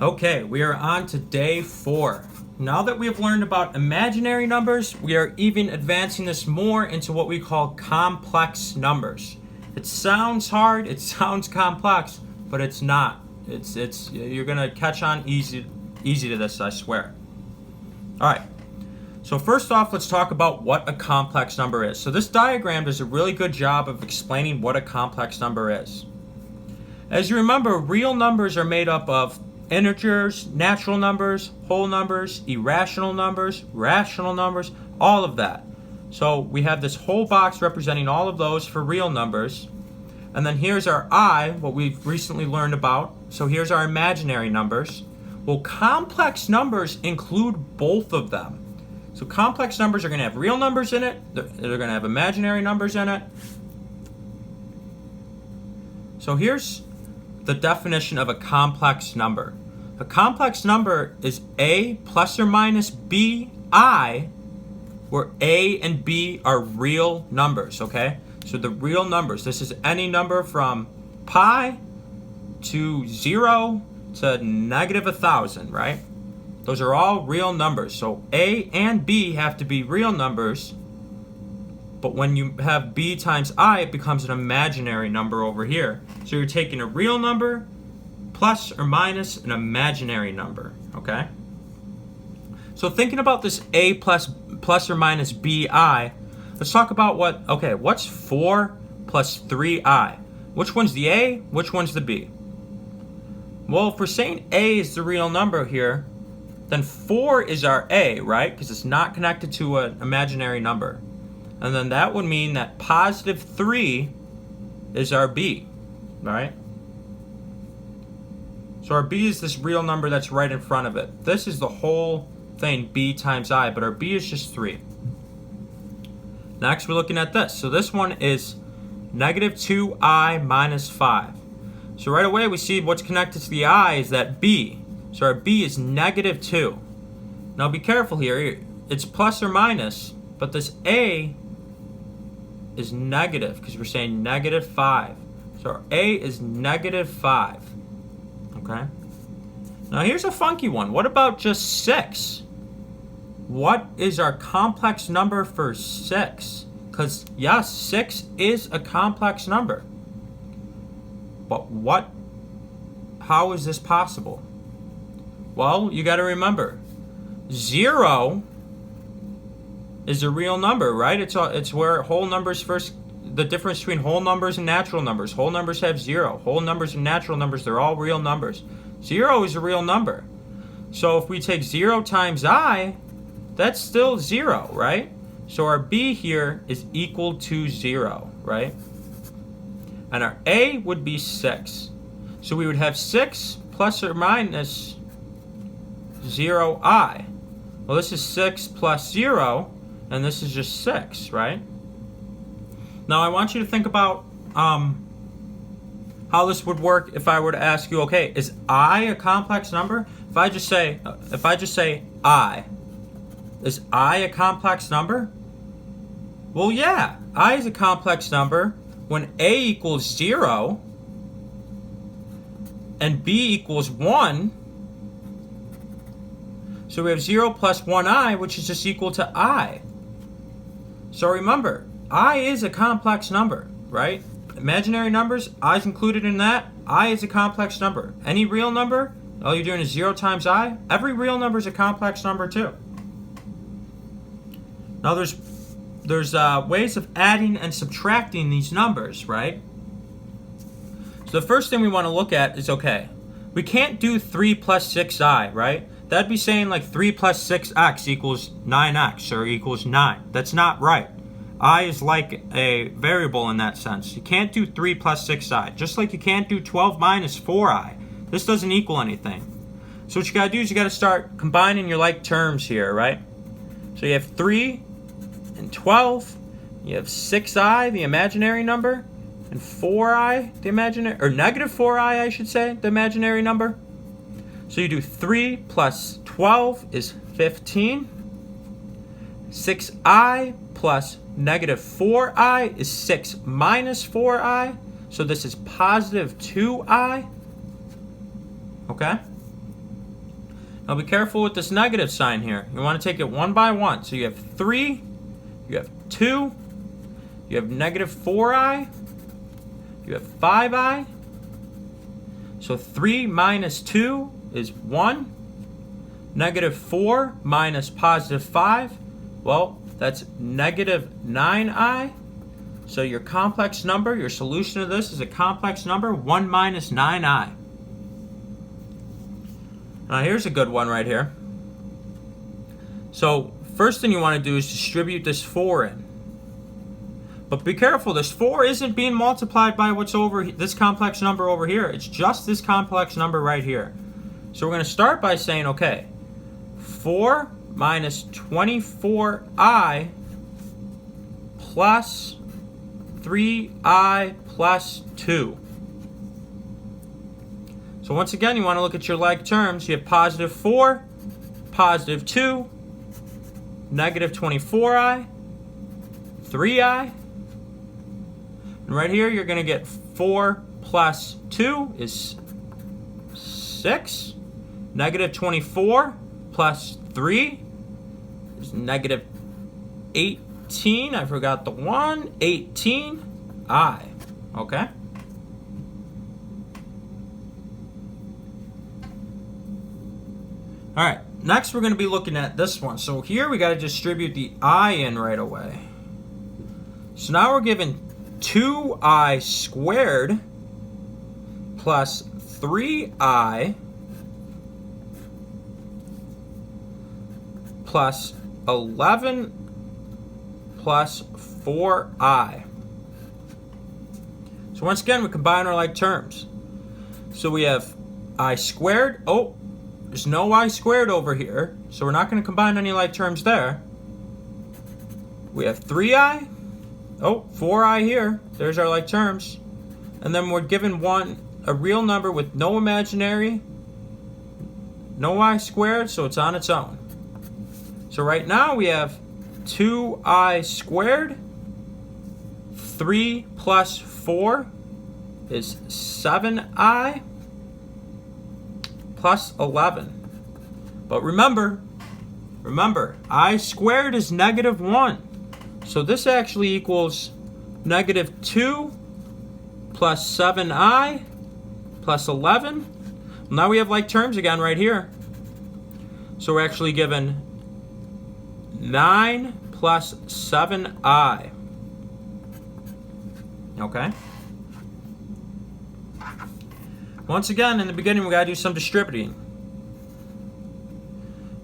Okay, we are on to day 4. Now that we have learned about imaginary numbers, we are even advancing this more into what we call complex numbers. It sounds hard, it sounds complex, but it's not. It's you're gonna catch on easy to this, I swear. Alright. So first off, let's talk about what a complex number is. So this diagram does a really good job of explaining what a complex number is. As you remember, real numbers are made up of integers, natural numbers, whole numbers, irrational numbers, rational numbers, all of that. So we have this whole box representing all of those for real numbers. And then here's our I, what we've recently learned about. So here's our imaginary numbers. Well, complex numbers include both of them. So complex numbers are going to have real numbers in it. They're going to have imaginary numbers in it. So here's the definition of a complex number. A complex number is a plus or minus bi, where a and b are real numbers, okay? So the real numbers, this is any number from pi to 0 to negative 1,000, right? Those are all real numbers. So a and b have to be real numbers, but when you have b times I, it becomes an imaginary number over here. So you're taking a real number plus or minus an imaginary number, okay? So thinking about this a plus or minus bi, let's talk about what's 4 plus 3i? Which one's the a, which one's the b? Well, if we're saying a is the real number here, then 4 is our a, right? Because it's not connected to an imaginary number. And then that would mean that positive 3 is our b, right? So our b is this real number that's right in front of it. This is the whole thing, b times I, but our b is just 3. Next, we're looking at this. So this one is negative 2i minus 5. So right away, we see what's connected to the I is that b. So our b is negative 2. Now be careful here. It's plus or minus, but this a is negative because we're saying negative 5. So our a is negative 5. Okay? Now here's a funky one. What about just 6? What is our complex number for 6? Because yes, 6 is a complex number. But how is this possible? Well, you got to remember, 0 is a real number, right? It's where whole numbers first, the difference between whole numbers and natural numbers. Whole numbers have 0. Whole numbers and natural numbers, they're all real numbers. 0 is a real number. So if we take 0 times I, that's still 0, right? So our b here is equal to 0, right? And our a would be 6. So we would have 6 plus or minus 0i. Well, this is 6 plus 0, and this is just 6, right? Now I want you to think about how this would work if I were to ask you, okay, is I a complex number? If I just say I, is I a complex number? Well, yeah, I is a complex number when a equals 0 and b equals 1. So we have 0 plus 1i, which is just equal to I. So remember, I is a complex number, right? Imaginary numbers, I is included in that. I is a complex number. Any real number, all you're doing is 0 times I. Every real number is a complex number too. Now there's ways of adding and subtracting these numbers, right? So the first thing we want to look at is, okay, we can't do 3 plus 6i, right? That'd be saying like 3 plus 6x equals 9x or equals 9. That's not right. I is like a variable in that sense. You can't do 3 plus 6i. Just like you can't do 12 minus 4i. This doesn't equal anything. So what you got to do is you got to start combining your like terms here, right? So you have 3 and 12. You have 6i, the imaginary number, and 4i, the imaginary, or negative 4i, I should say, the imaginary number. So you do 3 plus 12 is 15. 6i plus negative 4i is 6 minus 4i. So this is positive 2i. Okay? Now be careful with this negative sign here. You want to take it one by one. So you have 3, you have 2, you have negative 4i, you have 5i. So 3 minus 2 is 1. Negative 4 minus positive 5, well, that's negative 9i. So your complex number, your solution of this is a complex number, 1 minus 9i. Now here's a good one right here. So first thing you want to do is distribute this 4 in. But be careful, this 4 isn't being multiplied by what's over this complex number over here. It's just this complex number right here. So we're going to start by saying, okay, 4 minus 24i plus 3i plus 2. So once again, you want to look at your like terms. You have positive 4, positive 2, negative 24i, 3i. And right here, you're going to get 4 plus 2 is 6. Negative 24 plus 3 is negative 18. I forgot the 1. 18i. Okay? All right, next we're going to be looking at this one. So here we got to distribute the I in right away. So now we're given 2i squared plus 3i plus 11 plus 4i. So once again, we combine our like terms. So we have I squared. Oh, there's no I squared over here, so we're not going to combine any like terms there. We have 3i. Oh, 4i here. There's our like terms. And then we're given a real number with no imaginary, no I squared, so it's on its own. So right now we have 2i squared. 3 plus 4 is 7i plus 11. But remember, I squared is negative 1. So this actually equals negative 2 plus 7i plus 11. Well, now we have like terms again right here. So we're actually given 9 plus 7i. Okay? Once again, in the beginning, we got to do some distributing.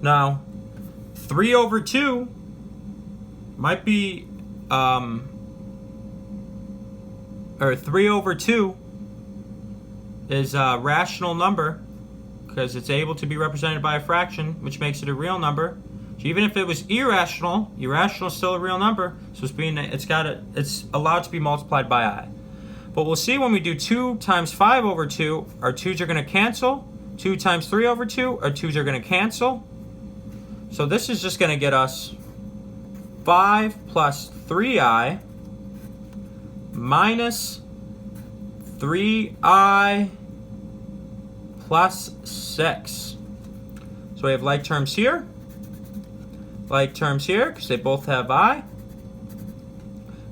Now, 3 over 2 might be, or 3 over 2 is a rational number because it's able to be represented by a fraction, which makes it a real number. So even if it was irrational is still a real number. So it's allowed to be multiplied by I. But we'll see when we do 2 times 5 over 2, our 2's are going to cancel. 2 times 3 over 2, our 2's are going to cancel. So this is just going to get us 5 plus 3i minus 3i plus 6. So we have like terms here, because they both have I.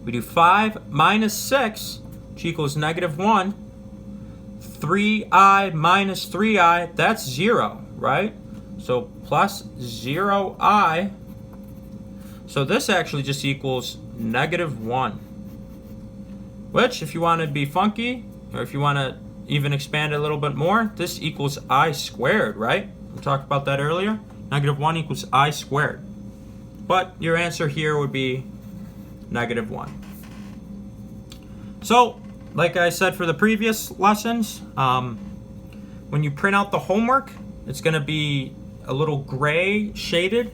We do 5 minus 6, which equals negative 1. 3i minus 3i, that's 0, right? So plus 0i. So this actually just equals negative 1. Which, if you want to be funky, or if you want to even expand it a little bit more, this equals I squared, right? We talked about that earlier. Negative 1 equals I squared. But your answer here would be negative 1. So, like I said for the previous lessons, when you print out the homework, it's going to be a little gray shaded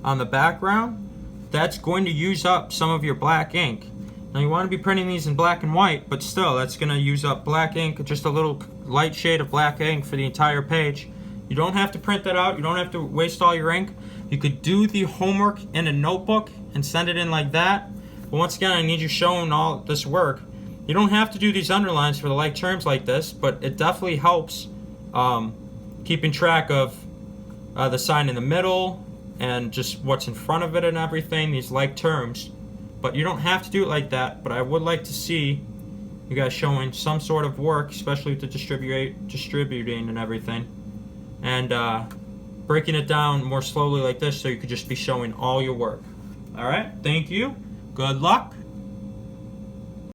on the background. That's going to use up some of your black ink. Now you want to be printing these in black and white, but still that's going to use up black ink, just a little light shade of black ink for the entire page. You don't have to print that out. You don't have to waste all your ink. You could do the homework in a notebook and send it in like that. But once again, I need you showing all this work. You don't have to do these underlines for the like terms like this, but it definitely helps keeping track of the sign in the middle, and just what's in front of it and everything, these like terms. But you don't have to do it like that, but I would like to see you guys showing some sort of work, especially with the distributing and everything. And breaking it down more slowly like this so you could just be showing all your work. Alright, thank you. Good luck.